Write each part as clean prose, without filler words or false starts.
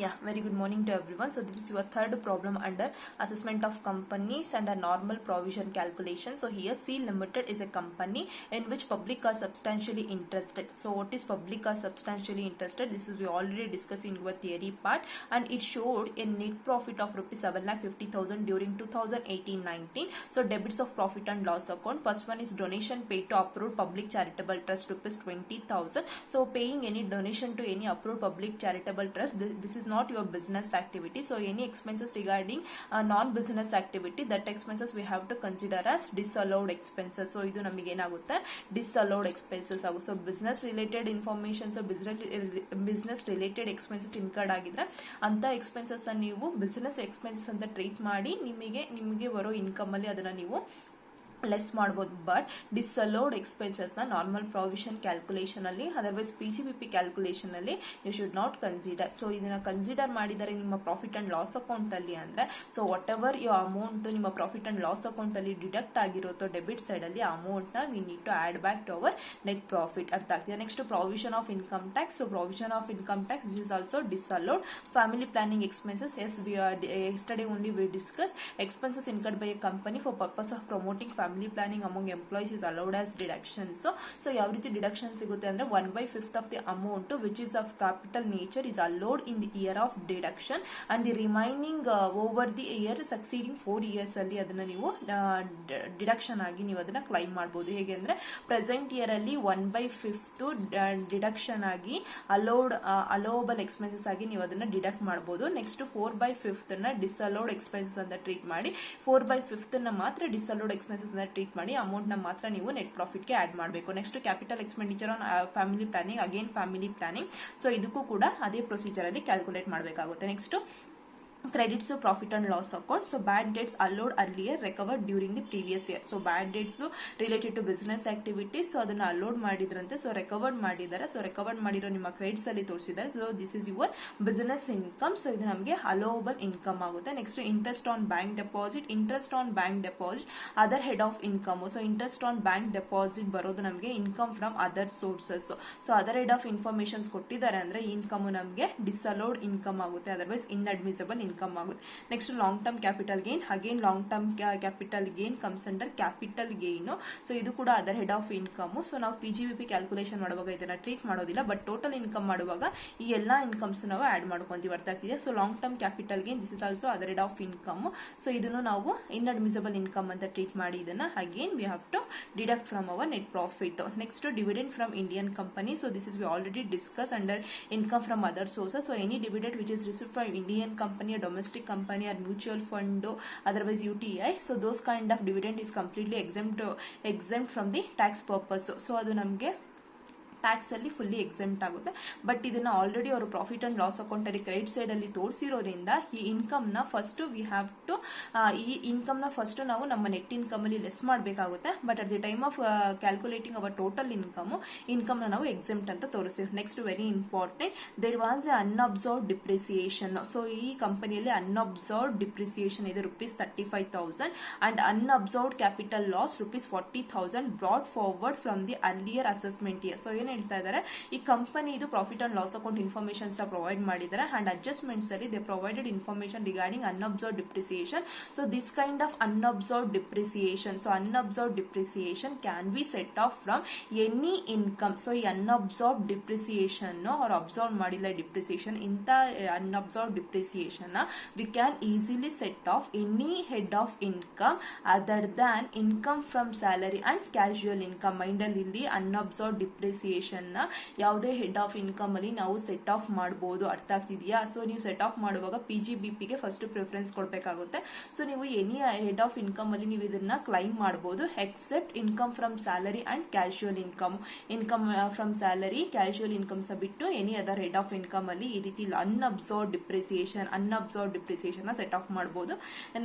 Yeah, very good morning to everyone. So this is your third problem under assessment of companies and a normal provision calculation. So here C Limited is a company in which public are substantially interested. So what is public are substantially interested? This is we already discussed in your theory part, and it showed a net profit of rupees 7,50,000 during 2018-19. So debits of profit and loss account. First one is donation paid to approved public charitable trust rupees 20,000. So paying any donation to any approved public charitable trust, this is not your business activity. So any expenses regarding non-business activity, that expenses we have to consider as disallowed expenses. So ಇದು ನಮಗೆ ಏನಾಗುತ್ತೆ disallowed expenses ಆಗುತ್ತೆ. So business related information, so business related expenses incurred ಆಗಿದ್ರೆ ಅಂತ expenses ನೀವು business expenses ಅಂತ treat ಮಾಡಿ ನಿಮಗೆ ಬರೋ ಇನ್ಕಮ್ ಅಲ್ಲಿ ಅದನ್ನ ನೀವು ಲೆಸ್ ಮಾಡಬಹುದು. ಬಟ್ ಡಿಸಲೋಡ್ ಎಕ್ಸ್ಪೆನ್ಸಸ್ ನ ನಾರ್ಮಲ್ ಪ್ರಾವಿಷನ್ ಕ್ಯಾಲ್ಕುಲೇಷನ್ ಅಲ್ಲಿ, ಅದರ್ವೈಸ್ PGBP ಕ್ಯಾಲ್ಕುಲೇಷನ್ ಅಲ್ಲಿ you should not consider. So ಇದನ್ನ ಕನ್ಸಿಡರ್ ಮಾಡಿದರೆ ನಿಮ್ಮ ಪ್ರಾಫಿಟ್ ಅಂಡ್ ಲಾಸ್ ಅಕೌಂಟ್ ಅಲ್ಲಿ ಅಂದ್ರೆ, so whatever you amount ನಿಮ್ಮ ಪ್ರಾಫಿಟ್ ಅಂಡ್ ಲಾಸ್ ಅಕೌಂಟ್ ಅಲ್ಲಿ ಡಿಡಕ್ಟ್ ಆಗಿರುತ್ತೋ ಡೆಬಿಟ್ ಸೈಡ್ ಅಲ್ಲಿ ಅಮೌಂಟ್ ನ we need to add back to our net profit. ಅರ್ಥ ಆಗ್ತಿದೆ. Next provision of income tax. So provision of income tax this is also disallowed. Family planning expenses, as we yesterday only we discussed expenses incurred by a company for purpose of promoting family planning among employees is allowed as deduction. So ಯಾವ ರೀತಿ deduction ಸಿಗುತ್ತೆ ಅಂದ್ರೆ 1/5 of the amount which is of capital nature is allowed in the year of deduction, and the remaining over the year succeeding 4 years ಅಲ್ಲಿ ಅದನ್ನ ನೀವು deduction ಆಗಿ ನೀವು ಅದನ್ನ ಕ್ಲೈಮ್ ಮಾಡಬಹುದು. ಹೇಗೆ ಅಂದ್ರೆ ಪ್ರೆಸೆಂಟ್ ಇಯರ್ ಅಲ್ಲಿ 1/5 ಡಿಡಕ್ಷನ್ ಆಗಿ ಅಲೋವಬಲ್ ಎಕ್ಸ್ಪೆನ್ಸಸ್ ಆಗಿ ನೀವು ಅದನ್ನ ಡಿಡಕ್ಟ್ ಮಾಡಬಹುದು. ನೆಕ್ಸ್ಟ್ 4/5 ನ ಡಿಸಲೋಡ್ ಎಕ್ಸ್ಪೆನ್ಸಸ್ ಅಂತ ಟ್ರೀಟ್ ಮಾಡಿ, 4/5 ನ ಮಾತ್ರ ಡಿಸಲೋಡ್ ಎಕ್ಸ್ಪೆನ್ಸಸ್ ಅಂತ ಟ್ರೀಟ್ ಮಾಡಿ ಅಮೌಂಟ್ ನ ಮಾತ್ರ ನೀವು ನೆಟ್ ಪ್ರಾಫಿಟ್ ಗೆ ಆಡ್ ಮಾಡಬೇಕು. Next capital expenditure on family planning, again family planning. So ಇದಕ್ಕೂ ಕೂಡ ಅದೇ ಪ್ರೊಸೀಜರ್ ಅಲ್ಲಿ ಕ್ಯಾಲ್ಕುಲೇಟ್ ಮಾಡಬೇಕಾಗುತ್ತೆ. Next credits to profit and loss account. So bad debts allowed earlier recovered during the previous year. So bad debts related to business activities, so ಅದನ್ನ allowed ಮಾಡಿದ್ರಂತೆ, so recovered ಮಾಡಿದ್ದಾರೆ. So recovered ಮಾಡಿರೋ ನಿಮ್ಮ credits ಅಲ್ಲಿ ತೋರಿಸಿದ್ದಾರೆ. So this is your business income. So ಇದು ನಮಗೆ allowable income ಆಗುತ್ತೆ. Next interest on bank deposit. Interest on bank deposit other head of income. So interest on bank deposit ಬರೋದು ನಮಗೆ income from other sources. So other head of informations ಕೊಟ್ಟಿದ್ದಾರೆ ಅಂದ್ರೆ income ನಮಗೆ ಡಿಸಲೋಡ್ income ಆಗುತ್ತೆ, otherwise inadmissible income ಆಗುತ್ತೆ. Next long term capital gain. Again long term capital gain comes under capital gain. So ಇದು ಕೂಡ other head of income. So ನಾವು PGBP calculation ಮಾಡುವಾಗ ಇದನ್ನ ಟ್ರೀಟ್ ಮಾಡೋದಿಲ್ಲ, ಬಟ್ ಟೋಟಲ್ ಇನ್ಕಮ್ ಮಾಡುವಾಗ ಈ ಎಲ್ಲಾ ಇನ್ಕಮ್ಸ್ ನಾವು ಆಡ್ ಮಾಡ್ಕೊಂತೀವಿ. ಅರ್ಥ ಆಗ್ತಿದೆ. So long term capital gain this is also other head of income. So ಇದನ್ನು ನಾವು ಇನ್ಅಡ್ಮಿಸಬಲ್ ಇನ್ಕಮ್ ಅಂತ ಟ್ರೀಟ್ ಮಾಡಿ ಇದನ್ನ again we have to deduct from our net profit. Next dividend from Indian company. So this is we already discuss under income from other sources. So any dividend which is received from Indian company, domestic company or mutual fund, otherwise UTI, so those kind of dividend is completely exempt from the tax purpose. So adu namge tax ಅಲ್ಲಿ fully exempt ಆಗುತ್ತೆ. But ಇದನ್ನ already ಅವರು profit and loss account ಅಲ್ಲಿ credit side ಅಲ್ಲಿ ತೋರಿಸಿರೋದ್ರಿಂದ ಈ income ನ first we have to first ನಾವು ನಮ್ಮ ನೆಟ್ ಇನ್ಕಮ್ ಅಲ್ಲಿ ಲೆಸ್ ಮಾಡಬೇಕಾಗುತ್ತೆ. But at the time of calculating our total income ನ ನಾವು ಎಕ್ಸೆಂಪ್ಟ್ ಅಂತ ತೋರಿಸ್ತೀವಿ. Next very important, there was a unabsorbed depreciation. So ಈ ಕಂಪನಿಯಲ್ಲಿ ಅನ್ಅಬ್ಸರ್ವ್ಡ್ ಡಿಪ್ರಿಸಿಯೇಷನ್ ಇದೆ rupees 35,000 and unabsorbed capital loss rupees 40,000 brought forward from the earlier assessment year. So ಹೇಳ್ತಾ ಇದ್ದಾರೆ, ಈ ಕಂಪನಿ ಇದು profit and loss account informations provide ಮಾಡಿದ್ದಾರೆ and adjustments ಅಲ್ಲಿ they provided information regarding unabsorbed depreciation. So this kind of unabsorbed depreciation, so unabsorbed depreciation can be set off from any income. So ಈ unabsorbed depreciation ಅವ್ರು absorb ಮಾಡಿಲ್ಲ depreciation, ಇಂಥ unabsorbed depreciation we can easily set off any head of income other than income from salary and casual income. Mind ಅಲ್ಲಿ ಇಲ್ಲಿ ಅನ್ಅಬ್ಸರ್ವ್ಡ್ depreciation ನ ಯಾವುದೇ head of income ಅಲ್ಲಿ ನಾವು ಸೆಟ್ ಆಫ್ ಮಾಡಬಹುದು. ಅರ್ಥ ಆಗ್ತಿದೆಯಾ? ಸೊ ನೀವು ಸೆಟ್ ಆಫ್ ಮಾಡುವಾಗ PGBP ಗೆ ಫಸ್ಟ್ ಪ್ರಿಫರೆನ್ಸ್ ಕೊಡಬೇಕಾಗುತ್ತೆ. ಸೊ ನೀವು ಎನಿ ಹೆಡ್ ಆಫ್ ಇನ್ಕಮ್ ಅಲ್ಲಿ ನೀವು ಇದನ್ನ ಕ್ಲೈಮ್ ಮಾಡಬಹುದು except income from salary and casual income. Income from salary, casual incomes ಬಿಟ್ಟು any other head of income ಅಲ್ಲಿ ಈ ರೀತಿ ಅನ್ಅಬ್ಸರ್ವ್ಡ್ ಡಿಪ್ರಿಸಿಯೇಷನ್ ಸೆಟ್ ಆಫ್ ಮಾಡಬಹುದು.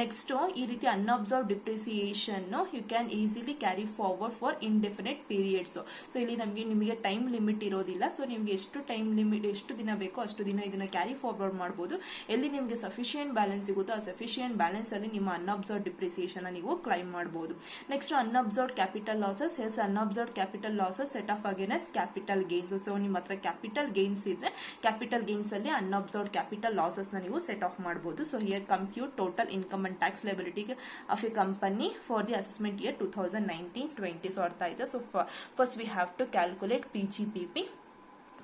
ನೆಕ್ಸ್ಟ್ ಈ ರೀತಿ unabsorbed depreciation you can easily carry forward for indefinite periods. So ಇಲ್ಲಿ ನಿಮಗೆ time limit ಇರೋದಿಲ್ಲ. ಸೊ ನಿಮಗೆ ಎಷ್ಟು ಟೈಮ್ ಲಿಮಿಟ್, ಎಷ್ಟು ದಿನ ಬೇಕೋ ಅಷ್ಟು ದಿನ ಇದನ್ನ ಕ್ಯಾರಿ ಫಾರ್ವರ್ಡ್ ಮಾಡ್ಬೋದು. ಎಲ್ಲಿ ನಿಮಗೆ ಸಫಿಷಿಯಂಟ್ ಬ್ಯಾಲೆನ್ಸ್ ಸಿಗುತ್ತೋ ಆ ಸಫಿಷಿಯಂಟ್ ಬ್ಯಾಲೆನ್ಸ್ ಅಲ್ಲಿ ನಿಮ್ಮ ಅನ್ಅಬ್ಸರ್ವ್ಡ್ ಡಿಪ್ರಿಸಿಯೇಷನ್ ನೀವು ಕ್ಲೈಮ್ ಮಾಡಬಹುದು. Next unabsorbed capital losses. Yes, unabsorbed capital losses set off against capital gains. So ನಿಮ್ಮ ಹತ್ರ ಕ್ಯಾಪಿಟಲ್ ಗೇನ್ಸ್ ಇದ್ರೆ ಕ್ಯಾಪಿಟಲ್ ಗೇನ್ಸ್ ಅಲ್ಲಿ ಅನ್ಅಬ್ಸರ್ವ್ಡ್ ಕ್ಯಾಪಿಟಲ್ ಲಾಸಸ್ ನ ನೀವು ಸೆಟ್ ಆಫ್ ಮಾಡಬಹುದು. So here compute total income and tax liability of a company for the assessment year 2019-20. So ಅರ್ಥ ಆಯ್ತಾ? So first we have to calculate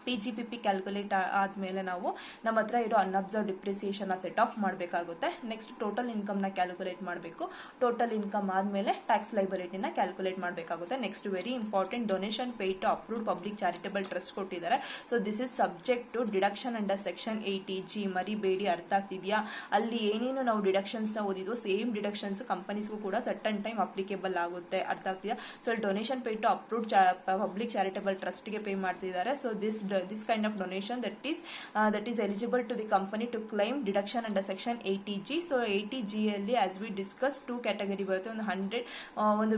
PGPP calculate ಆದ್ಮೇಲೆ ನಾವು ನಮ್ಮ ಹತ್ರ ಇರೋ ಅನ್ಅಬ್ಸರ್ವ್ಡ್ ಡಿಪ್ರಿಸಿಯೇಷನ್ ಸೆಟ್ ಆಫ್ ಮಾಡಬೇಕಾಗುತ್ತೆ. ನೆಕ್ಸ್ಟ್ ಟೋಟಲ್ ಇನ್ಕಮ್ ನ calculate ಮಾಡಬೇಕು. ಟೋಟಲ್ ಇನ್ಕಮ್ ಆದ್ಮೇಲೆ ಟ್ಯಾಕ್ಸ್ ಲೈಬಿಲಿಟಿನ ಕ್ಯಾಲ್ಕುಲೇಟ್ ಮಾಡಬೇಕಾಗುತ್ತೆ. Next very important, donation paid to approved public charitable trust ಕೊಟ್ಟಿದ್ದಾರೆ. So this is subject to deduction under section 80G. ಮರಿಬೇಡಿ, ಅರ್ಥ ಆಗ್ತಿದ್ಯಾ? ಅಲ್ಲಿ ಏನೇನು ನಾವು ಡಿಡಕ್ಷನ್ಸ್ ನ ಓದಿದ್ವು ಸೇಮ್ ಡಿಡಕ್ಷನ್ಸ್ ಕಂಪನೀಸ್ಗೂ ಕೂಡ ಸರ್ಟನ್ ಟೈಮ್ ಅಪ್ಲಿಕೇಬಲ್ ಆಗುತ್ತೆ. ಅರ್ಥ ಆಗ್ತಿದೆಯಾ? So donation paid to approved public charitable trust ಗೆ ಪೇ ಮಾಡ್ತಿದ್ದಾರೆ. So this kind of donation that is eligible to the company to claim deduction under section 80G. So 80G ಅಲ್ಲಿ as we discussed two category ಬರುತ್ತೆ. ಒಂದು 100 ಒಂದು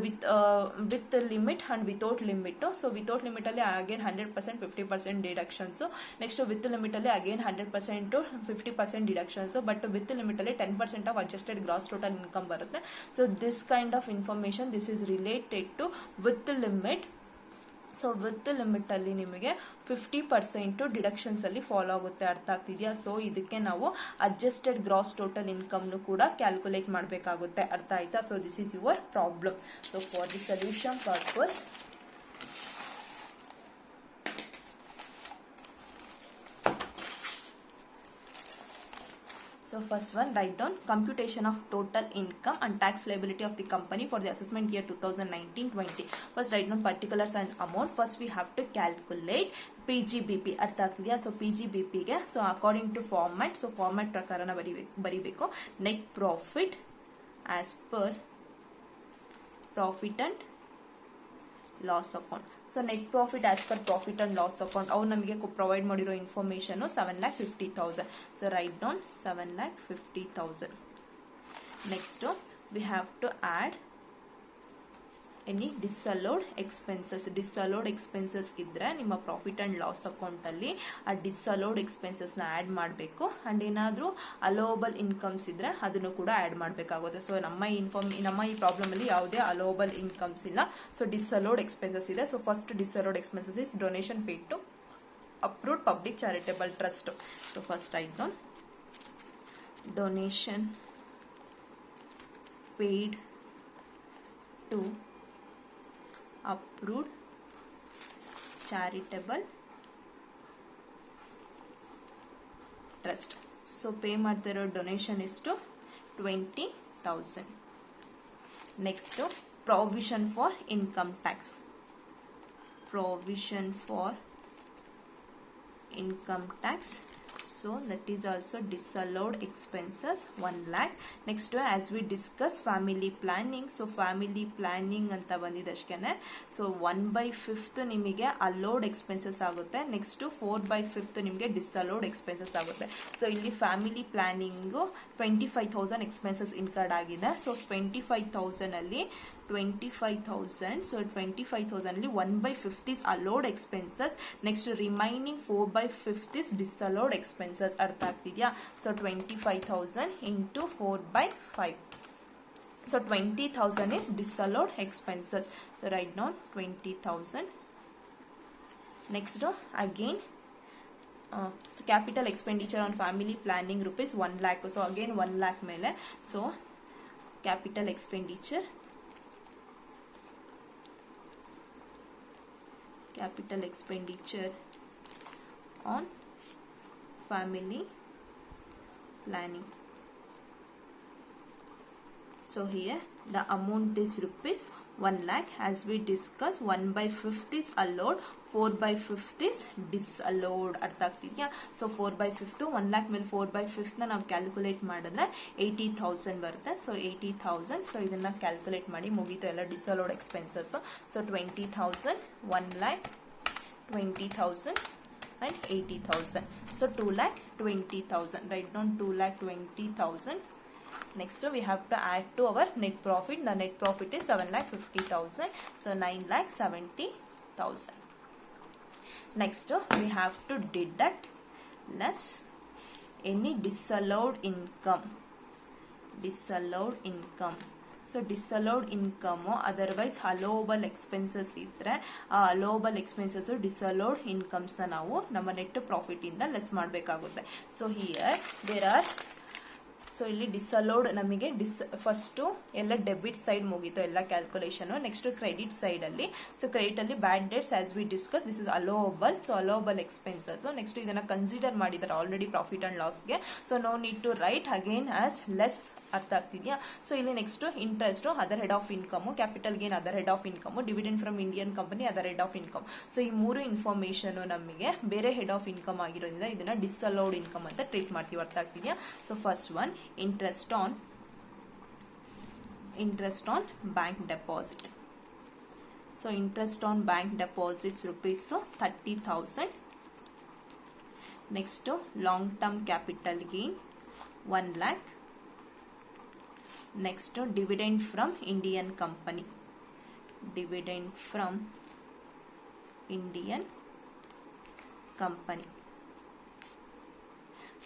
with limit and without limit. So without limit ಅಲ್ಲಿ again 100% 50% deductions. Next with limit ಅಲ್ಲಿ again 100% to 50% deductions. But with limit ಅಲ್ಲಿ 10% of adjusted gross total income ಬರುತ್ತೆ. So this kind of information, this is related to with limit. So with limit ಅಲ್ಲಿ ನಿಮಗೆ 50% deductions ಅಲ್ಲಿ follow ಆಗುತ್ತೆ. ಅರ್ಥ ಆಗ್ತಿದೆಯಾ? So ಇದಕ್ಕೆ ನಾವು ಅಡ್ಜಸ್ಟೆಡ್ ಗ್ರಾಸ್ ಟೋಟಲ್ ಇನ್ಕಮ್ ಕೂಡ ಕ್ಯಾಲ್ಕುಲೇಟ್ ಮಾಡಬೇಕಾಗುತ್ತೆ. ಅರ್ಥ ಆಯ್ತಾ? So this is your problem. So for the solution purpose, so first one, write down computation of total income and tax liability of the company for the assessment year 2019-20. First write down particulars and amount. First we have to calculate PGBP. ಅರ್ಥ ಆಗ್ತಿದೆಯಾ? So PGBP ಗೆ so according to format, so format ಪ್ರಕಾರನ ಬರಿಬೇಕು. Net profit as per profit and loss account. So net profit as per profit and loss account ಅವ್ರು ನಮಗೆ provide ಮಾಡಿರೋ information 7,50,000. So write down 7,50,000. Next we have to add any disallowed expenses ಇದ್ರೆ ನಿಮ್ಮ profit and loss account ಅಲ್ಲಿ ಆ disallowed expenses ನ add ಮಾಡಬೇಕು. And ಏನಾದ್ರೂ ಅಲೋಬಲ್ ಇನ್ಕಮ್ಸ್ ಇದ್ರೆ ಅದನ್ನು ಕೂಡ ಆಡ್ ಮಾಡಬೇಕಾಗುತ್ತೆ. ಸೊ ನಮ್ಮ ಈ ಪ್ರಾಬ್ಲಮ್ ಅಲ್ಲಿ ಯಾವುದೇ ಅಲೋಬಲ್ ಇನ್ಕಮ್ಸ್ ಇಲ್ಲ. ಸೊ ಡಿಸಲೋಡ್ ಎಕ್ಸ್ಪೆನ್ಸಸ್ ಇದೆ. So first disallowed expenses is donation paid to approved public charitable trust. So first write down donation paid to approved charitable trust. So pay ಮಾಡ್ತಿರೋ donation ಇಷ್ಟು 20,000. Next provision for income tax. Provision for income tax. So that is also disallowed expenses 1 lakh. Next as we discuss family planning. So family planning ಅಂತ ಬಂದಿದ್ದಷ್ಟೇನೆ. So 1/5 ನಿಮಗೆ allowed expenses ಆಗುತ್ತೆ. Next 4/5 ನಿಮಗೆ ಡಿಸಲೋಡ್ expenses ಆಗುತ್ತೆ. So ಇಲ್ಲಿ family planning 25,000 expenses incurred ಆಗಿದೆ. So 25,000 ಅಲ್ಲಿ 25,000. So 25,000 ಅಲ್ಲಿ 1/5 is allowed expenses. Next remaining 4/5 is disallowed expenses. ಅರ್ಥ ಆಗ್ತಿದ್ಯಾ? So 25,000 into 4/5. So 20,000 is disallowed expenses. So write down 20,000. Next again capital expenditure on family planning rupees 1 lakh. So again 1 lakh ಮೇಲೆ. So capital expenditure on family planning. So here the amount is rupees 1 lakh. As we discussed, 1/5 is allowed, 4/5 is disallowed. ಅರ್ಥ ಆಗ್ತಿದ್ಯಾ? So 4/5 1 lakh ಮೇಲೆ 4/5 ನ ನಾವು calculate ಮಾಡಿದ್ರೆ 80,000 ಬರುತ್ತೆ. So 80,000. So ಇದನ್ನ calculate ಮಾಡಿ ಮುಗೀತು ಎಲ್ಲ ಡಿಸಲ್ಲೋಡ್ expenses. So 20,000, 1 lakh, 20,000 and 80,000. So 2,20,000. Write down 2,20,000. Next we have to add to our net profit. The net profit is 7,50,000. So 9,70,000. Next we have to deduct less any disallowed income. So disallowed income otherwise allowable expenses ಇದ್ದರೆ ಆ allowable expenses disallowed ಇನ್ಕಮ್ಸ್ನ ನಾವು ನಮ್ಮ net ಪ್ರಾಫಿಟಿಂದ less ಮಾಡಬೇಕಾಗುತ್ತೆ. So here there are, so ಇಲ್ಲಿ disallowed ನಮಗೆ first ಎಲ್ಲ ಡೆಬಿಟ್ ಸೈಡ್ ಮುಗೀತು ಎಲ್ಲ ಕ್ಯಾಲ್ಕುಲೇಷನು. ನೆಕ್ಸ್ಟ್ ಕ್ರೆಡಿಟ್ ಸೈಡಲ್ಲಿ, ಸೊ ಕ್ರೆಡಿಟಲ್ಲಿ bad debts as we discuss, this is allowable, so allowable expenses. Next ಇದನ್ನು ಕನ್ಸಿಡರ್ ಮಾಡಿದ್ದಾರೆ ಆಲ್ರೆಡಿ ಪ್ರಾಫಿಟ್ ಆ್ಯಂಡ್ ಲಾಸ್ಗೆ, so no need to write again as less. ಅರ್ಥ ಆಗ್ತಿದೆಯಾ? ಸೊ ಇಲ್ಲಿ next interest other head of income, capital gain other head of income, dividend from Indian company other head of income. So ಈ ಮೂರು information ನಮಗೆ ಬೇರೆ head of income ಆಗಿರೋದ್ರಿಂದ ಇದನ್ನು disallowed income ಅಂತ ಟ್ರೀಟ್ ಮಾಡ್ತೀವಿ. ಅರ್ಥ ಆಗ್ತಿದೆಯಾ? So first one interest on bank deposit. So interest on bank deposits rupees 30,000. Next long term capital gain 1 lakh. Next dividend from Indian company.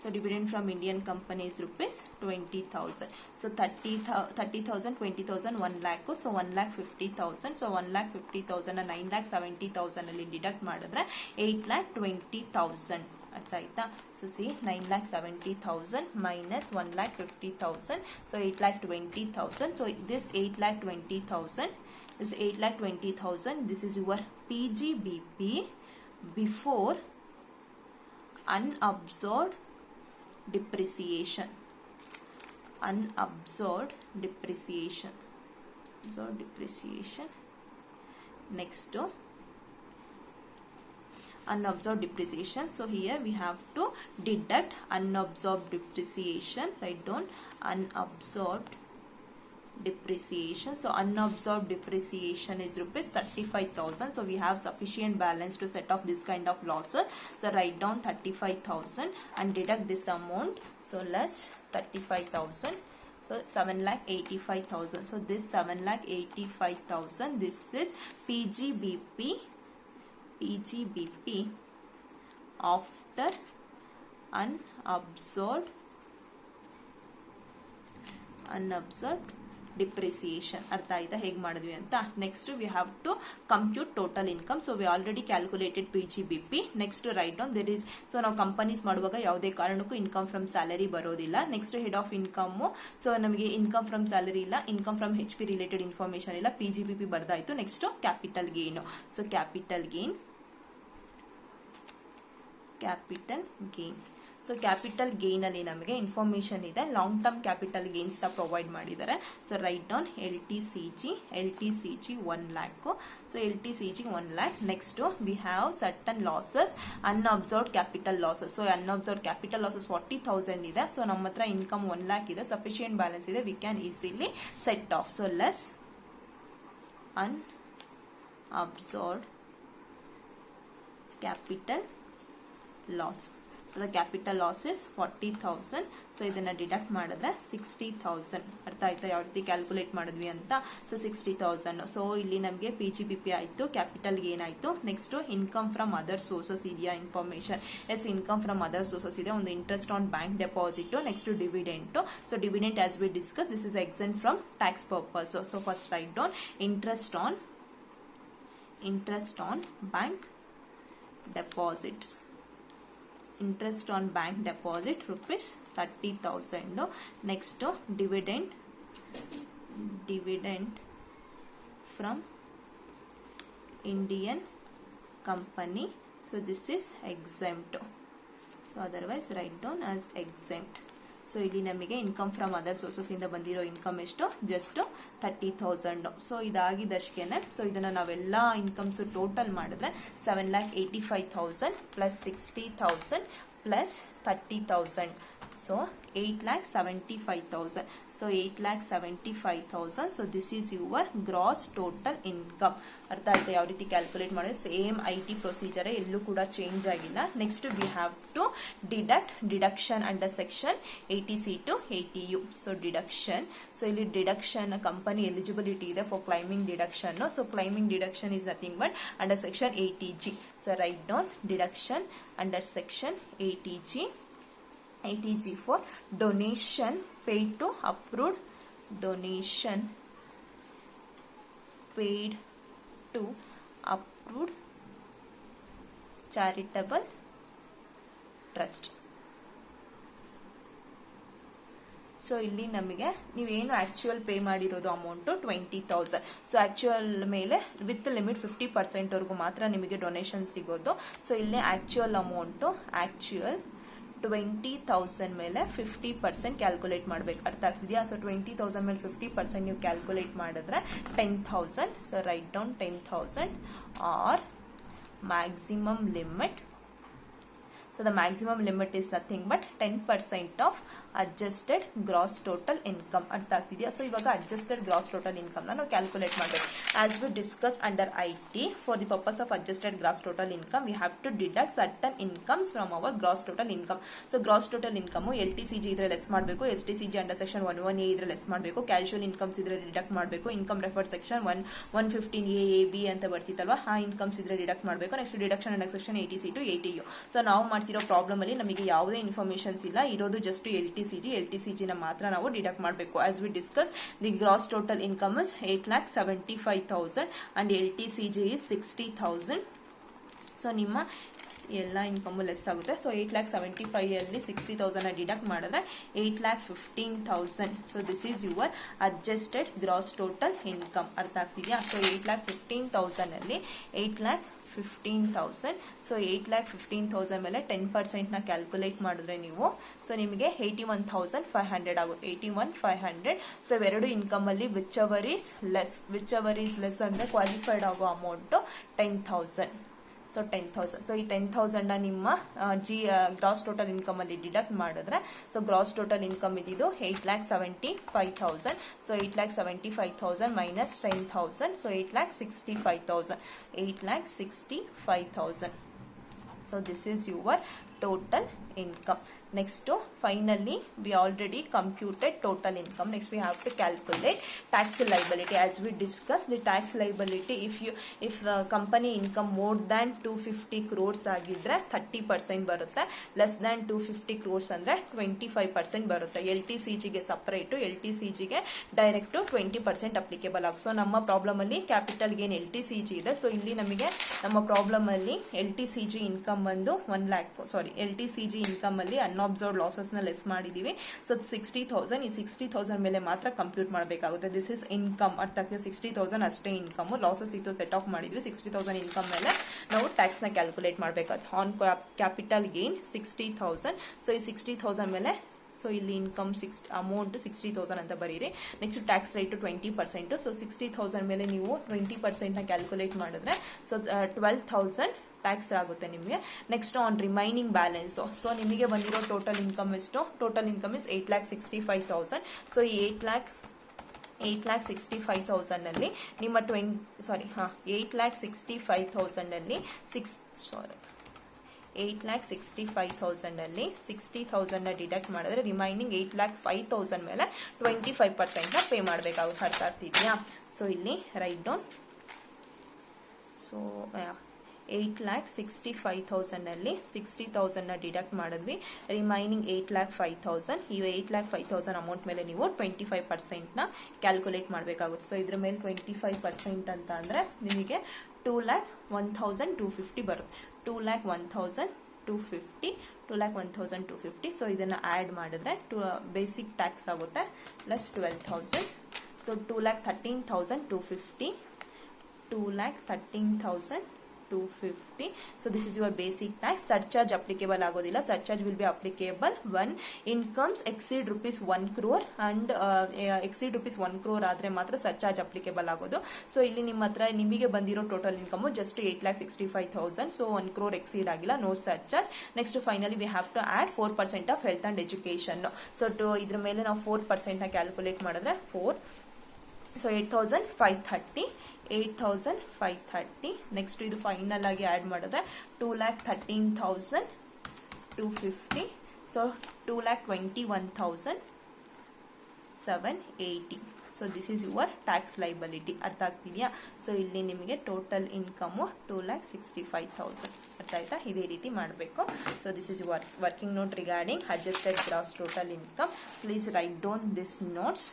So dividend from Indian company is rupees 20,000. So 30,000, 20,000, 1 lakh. So 1,50,000. So 1,50,000 and 9,70,000 ಅಲ್ಲಿ deduct ಮಾಡಿದ್ರೆ 8,20,000. ಅರ್ಥ ಆಯ್ತಾ? So C 9,70,000 minus 1,50,000. So 8,20,000. So this 8,20,000 is 8,20,000. This is your PGBP before unabsorbed depreciation. Next unabsorbed depreciation. So here we have to deduct unabsorbed depreciation. Write down unabsorbed depreciation. So unabsorbed depreciation is rupees 35,000. So we have sufficient balance to set off this kind of losses. So write down 35,000 and deduct this amount. So less 35,000. So 7,85,000. So this 7,85,000, this is PGBP after unabsorbed depreciation. ಅರ್ಥ ಆಯ್ತಾ ಹೇಗೆ ಮಾಡಿದ್ವಿ ಅಂತ? Next we have to compute total income. So we already calculated PGBP. Next write down there is, so ನಾವು companies ಮಾಡುವಾಗ ಯಾವುದೇ ಕಾರಣಕ್ಕೂ income from salary ಬರೋದಿಲ್ಲ. Next head of income, so ನಮಗೆ ಇನ್ಕಮ್ ಫ್ರಮ್ ಸ್ಯಾಲರಿ ಇಲ್ಲ, income from HP related information ಇಲ್ಲ, PGBP ಬರ್ದಾಯ್ತು. Next capital gain. So capital gain. So capital gain ಅಲ್ಲಿ ನಮಗೆ ಇನ್ಫಾರ್ಮೇಷನ್ ಇದೆ, long term capital gains provide ಮಾಡಿದ್ದಾರೆ. So write down LTCG 1 lakh. ಸೊ LTCG 1 lakh. Next we have certain losses, unabsorbed capital losses. So unabsorbed capital losses 40,000 ಇದೆ. So ನಮ್ಮ ಹತ್ರ income 1 lakh ಇದೆ, sufficient balance ಇದೆ, we can easily set off. So less unabsorbed capital loss. So the capital loss is 40,000. So ಇದನ್ನ deduct ಮಾಡಿದ್ರೆ 60,000. ಅರ್ಥ ಆಯ್ತಾ ಯಾವ ರೀತಿ ಕ್ಯಾಲ್ಕುಲೇಟ್ ಮಾಡಿದ್ವಿ ಅಂತ? ಸೊ 60,000. ಸೊ ಇಲ್ಲಿ ನಮಗೆ PGBP ಆಯಿತು, ಕ್ಯಾಪಿಟಲ್ ಗೇನ್ ಆಯಿತು. Next income from other sources ಇದೆಯಾ information? Yes, income from other sources ಇದೆ. ಒಂದು interest on bank deposit, next dividend. So dividend as we discuss, this is exempt from tax purpose. So first write down interest on bank deposits. Interest on bank deposit rupees 30,000. Next dividend from Indian company. So this is exempt. So otherwise write down as exempt. So ಇಲ್ಲಿ ನಮಗೆ income from other sources ಇಂದ ಬಂದಿರೋ income ಎಷ್ಟು? Just 30,000. So ಇದಾಗಿದ್ದಷ್ಟೇನೆ. So ಇದನ್ನು ನಾವೆಲ್ಲ incomes total ಮಾಡಿದ್ರೆ 7,85,000 plus 60,000 plus 30,000. So 8,75,000. So 8,75,000. So this is your gross total income. ಅರ್ಥ ಆಯ್ತಾ ಯಾವ ರೀತಿ ಕ್ಯಾಲ್ಕುಲೇಟ್ ಮಾಡಿದ್ರೆ? ಸೇಮ್ IT ಪ್ರೊಸೀಜರ್, ಎಲ್ಲೂ ಕೂಡ ಚೇಂಜ್ ಆಗಿಲ್ಲ. Next we have to deduction under section 80C to 80U. So deduction, so ಇಲ್ಲಿ ಡಿಡಕ್ಷನ್ ಕಂಪನಿ ಎಲಿಜಿಬಿಲಿಟಿ ಇದೆ for claiming deduction. So claiming deduction is nothing but under section 80G. So write down deduction under section 80G for donation paid to approved, donation paid to approved charitable trust. So ಇಲ್ಲಿ ನಮಗೆ ನೀವೇನು actual pay ಮಾಡಿರೋದು amount 20,000. So actual ಮೇಲೆ with limit 50% ವರೆಗೂ ಮಾತ್ರ ನಿಮಗೆ donation ಸಿಗೋದು. So ಇಲ್ಲಿ ಆಕ್ಚುಯಲ್ ಅಮೌಂಟು 20,000 ಮೇಲೆ 50% ಕ್ಯಾಲ್ಕುಲೇಟ್ ಮಾಡಬೇಕು. ಅರ್ಥ ಆಗ್ತಿದೆಯಾ? ಸೊ 20,000 ಮೇಲೆ 50% ನೀವು ಕ್ಯಾಲ್ಕುಲೇಟ್ ಮಾಡಿದ್ರೆ 10,000. So write down 10,000 or maximum limit. So the maximum limit is nothing but 10% of adjusted gross total income. ಅರ್ಥ ಆಗ್ತಿದೆಯಾ? ಸೊ ಇವಾಗ adjusted gross total income ನಾವು ಕ್ಯಾಲ್ಕುಲೇಟ್ ಮಾಡಬೇಕು. As we discuss under IT, for the purpose of adjusted gross total income, we have to deduct certain incomes from our gross total income. So gross total income LTCG ಇದ್ರೆ less ಮಾಡಬೇಕು, STCG under section 11A ಇದ್ರೆ less ಮಾಡಬೇಕು, casual incomes ಇದ್ರೆ deduct ಮಾಡಬೇಕು, income referred section 115A B ಅಂತ ಬರ್ತಿತ್ತಲ್ವಾ, ಆ incomes ಇದ್ರೆ deduct ಮಾಡಬೇಕು. Next deduction under section 80C to 80U. So ನಾವು ಮಾಡ್ತಿರೋ ಪ್ರಾಬ್ಲಮ್ ಅಲ್ಲಿ ನಮಗೆ ಯಾವುದೇ ಇನ್ಫಾರ್ಮೇಶನ್ಸ್ ಇಲ್ಲ, ಇರೋದು ಜಸ್ಟ್ LTCG ನ ಮಾತ್ರ ನಾವು ಡಿಡಕ್ಟ್ ಮಾಡಬೇಕು. As we discuss, the gross total income is 8,75,000 and LTCG is 60,000. So ನಿಮ್ಮ ಎಲ್ಲ ಇನ್ಕಮ್ ಲೆಸ್ ಆಗುತ್ತೆ. ಸೊ 8,75,000 ಅಲ್ಲಿ 60,000 ಡಿಡಕ್ಟ್ ಮಾಡಿದ್ರೆ 8,15,000. So this is your adjusted gross total income. ಅರ್ಥ ಆಗ್ತಿದೆಯಾ? ಸೊ 8,15,000 ಅಲ್ಲಿ 8,15,000. ಸೊ 8,15,000 ಮೇಲೆ 10% ನ ಕ್ಯಾಲ್ಕುಲೇಟ್ ಮಾಡಿದ್ರೆ ನೀವು, ಸೊ ನಿಮಗೆ 81,500 ಆಗುತ್ತೆ. 81,500. ಸೊ ಇವೆರಡು ಇನ್ಕಮ್ ಅಲ್ಲಿ ವಿಚ್ ಎವರ್ ಈಸ್ ಲೆಸ್ ಅಂದ್ರೆ ಕ್ವಾಲಿಫೈಡ್ ಆಗೋ ಅಮೌಂಟು 10,000. ಸೊ 10,000. ಸೊ ಈ 10,000 ನಿಮ್ಮ ಗ್ರಾಸ್ ಟೋಟಲ್ ಇನ್ಕಮ್ ಅಲ್ಲಿ ಡಿಡಕ್ಟ್ ಮಾಡಿದ್ರೆ, ಸೊ ಗ್ರಾಸ್ ಟೋಟಲ್ ಇನ್ಕಮ್ ಇದ್ದು 8,75,000. So 8,75,000 minus 10,000. So 8,65,000. 8,65,000. So this is your total income. Next, finally, we already computed total income. Next, we have to calculate tax liability. As we discussed, the tax liability, if company income more than 250 crores agidre 30% barutte, less than 250 crores andre 25% barutte. LTCG ge separate, LTCG ge direct 20% applicable ಆಗ. So ನಮ್ಮ problem ಅಲ್ಲಿ capital gain LTCG ಇದೆ. So ಇಲ್ಲಿ ನಮಗೆ ನಮ್ಮ problem ಅಲ್ಲಿ LTCG income ಬಂದು 1 lakh, ಸಾರಿ LTCG income ಅಲ್ಲಿ ಅನ್ಅಬ್ಸರ್ವ್ಡ್ ಲಾಸಸ್ ನ ಲೆಸ್ ಮಾಡಿದೀವಿ. ಸೊ 60,000, ಈ 60,000 ಮೇಲೆ ಮಾತ್ರ ಕಂಪ್ಯೂಟ್ ಮಾಡಬೇಕಾಗುತ್ತೆ. This is income. ಅರ್ಥ ಆಗ್ತದೆ? 60,000 ಅಷ್ಟೇ ಇನ್ಕಮ್. ಲಾಸಸ್ ಇತ್ತು ಸೆಟ್ ಆಫ್ ಮಾಡಿದ್ವಿ. 60,000 ಇನ್ಕಮ್ ಮೇಲೆ ನಾವು ಟ್ಯಾಕ್ಸ್ ನ ಕ್ಯಾಲ್ಕುಲೇಟ್ ಮಾಡಬೇಕಾಗುತ್ತೆ. On capital gain 60,000. ಸೊ ಈ 60,000 ಮೇಲೆ, ಸೊ ಇಲ್ಲಿ ಇನ್ಕಮ್ ಅಮೌಂಟ್ 60,000 ಅಂತ ಬರೀರಿ. Next tax rate 20%. ಸೊ 60,000 ಮೇಲೆ ನೀವು 20% ನ ಕ್ಯಾಲ್ಕುಲೇಟ್ ಮಾಡಿದ್ರೆ ಸೊ 12,000 ಟ್ಯಾಕ್ಸ್ ಆಗುತ್ತೆ ನಿಮಗೆ. Next on remaining balance, so ನಿಮಗೆ ಬಂದಿರೋ ಟೋಟಲ್ ಇನ್ಕಮ್ ಎಷ್ಟು? Total income is 8,65,000. ಸೊ ಈ 8,65,000 ಅಲ್ಲಿ ನಿಮ್ಮ 8,65,000 ಅಲ್ಲಿ 8,65,000 ಅಲ್ಲಿ 60,000 ನ ಡಿಡಕ್ಟ್ ಮಾಡಿದ್ರೆ ರಿಮೈನಿಂಗ್ 8,05,000 ಮೇಲೆ 25% ನ ಪೇ ಮಾಡಬೇಕಾಗುತ್ತೆ. ಅರ್ಥ ಆಗ್ತಿದೆಯಾ? ಸೊ ಇಲ್ಲಿ ರೈಟ್ ಡೌನ್. ಸೊ 8,65,000 ಅಲ್ಲಿ 60,000 ನ ಡಿಡಕ್ಟ್ ಮಾಡಿದ್ವಿ. ರಿಮೈನಿಂಗ್ 8,05,000. ಈ 8,05,000 ಅಮೌಂಟ್ ಮೇಲೆ ನೀವು 25% ನ ಕ್ಯಾಲ್ಕುಲೇಟ್ ಮಾಡಬೇಕಾಗುತ್ತೆ. ಸೊ ಇದ್ರ ಮೇಲೆ 25% ಅಂತ ಅಂದ್ರೆ ನಿಮಗೆ 2,01,250 ಬರುತ್ತೆ. 2,01,250. 2,01,250. ಸೊ ಇದನ್ನ ಆಡ್ ಮಾಡಿದ್ರೆ ಬೇಸಿಕ್ ಟ್ಯಾಕ್ಸ್ ಆಗುತ್ತೆ plus 12,000. So 2,13,250. 2,13,250 250. So this is your basic tax. Surcharge applicable ಆಗೋದಿಲ್ಲ. Surcharge will be applicable when incomes exceed rupees 1 crore and exceed rupees 1 crore ಆದ್ರೆ ಮಾತ್ರ ಸರ್ಚಾರ್ಜ್ ಅಪ್ಲಿಕೇಬಲ್ ಆಗೋದು. ಸೊ ಇಲ್ಲಿ ನಿಮ್ಮ ಹತ್ರ ನಿಮಗೆ ಬಂದಿರೋ total income just 8,65,000. So 1 crore exceed ಆಗಿಲ್ಲ, no surcharge. Next finally we have to add 4% of health and education. So ಇದ್ರ ಮೇಲೆ ನಾವು 4% ನ ಕ್ಯಾಲ್ಕುಲೇಟ್ ಮಾಡಿದ್ರೆ 4, ಸೊ 8,530. ನೆಕ್ಸ್ಟ್ ಇದು ಫೈನಲ್ ಆಗಿ ಆಡ್ ಮಾಡಿದ್ರೆ 2,13,250. So 2,21,780. So this is your tax liability. ಅರ್ಥ ಆಗ್ತಿದೆಯಾ? ಸೊ ಇಲ್ಲಿ ನಿಮಗೆ ಟೋಟಲ್ ಇನ್ಕಮು 2,65,000. ಅರ್ಥ ಆಯ್ತಾ? ಇದೇ ರೀತಿ ಮಾಡಬೇಕು. So this is your working note regarding adjusted gross total income. Please write down this notes.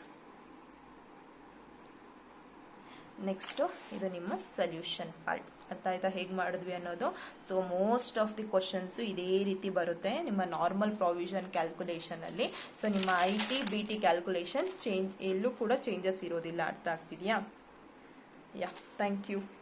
Next ಇದು ನಿಮ್ಮ ಸೊಲ್ಯೂಷನ್ ಪಾರ್ಟ್. ಅರ್ಥ ಆಯ್ತಾ ಹೇಗೆ ಮಾಡಿದ್ವಿ ಅನ್ನೋದು? So most of the questions ಇದೇ ರೀತಿ ಬರುತ್ತೆ ನಿಮ್ಮ ನಾರ್ಮಲ್ ಪ್ರಾವಿಷನ್ ಕ್ಯಾಲ್ಕುಲೇಷನಲ್ಲಿ. ಸೊ ನಿಮ್ಮ IT BT ಕ್ಯಾಲ್ಕುಲೇಷನ್ ಎಲ್ಲೂ ಕೂಡ ಚೇಂಜಸ್ ಇರೋದಿಲ್ಲ. ಅರ್ಥ ಆಗ್ತಿದೆಯಾ? ಯಾ, ಥ್ಯಾಂಕ್ ಯು.